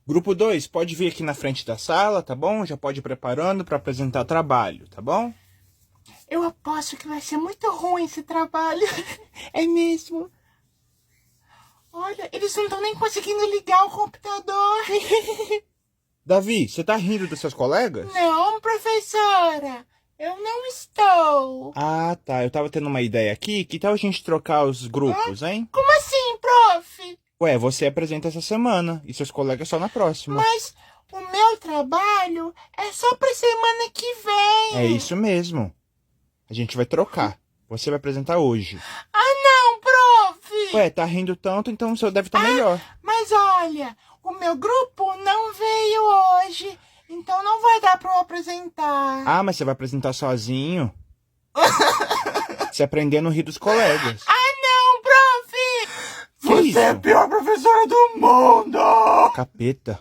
Grupo 2, pode vir aqui na frente da sala, tá bom? Já pode ir preparando para apresentar o trabalho, tá bom? Eu aposto que vai ser muito ruim esse trabalho. É mesmo. Olha, eles não estão nem conseguindo ligar o computador. Davi, você tá rindo dos seus colegas? Não, professora. Eu não estou. Ah, tá. Eu tava tendo uma ideia aqui. Que tal a gente trocar os grupos, hein? Como assim, prof? Ué, você apresenta essa semana e seus colegas só na próxima. Mas o meu trabalho é só pra semana que vem. É isso mesmo. A gente vai trocar. Você vai apresentar hoje. Ah, não, prof. Ué, tá rindo tanto, então o seu deve estar melhor. Mas olha, o meu grupo não veio hoje. Então não vai dar pra eu apresentar. Ah, mas você vai apresentar sozinho? Você aprendendo a rir dos colegas. Ah, não, prof. Que isso? Você é a pior professora do mundo. Capeta.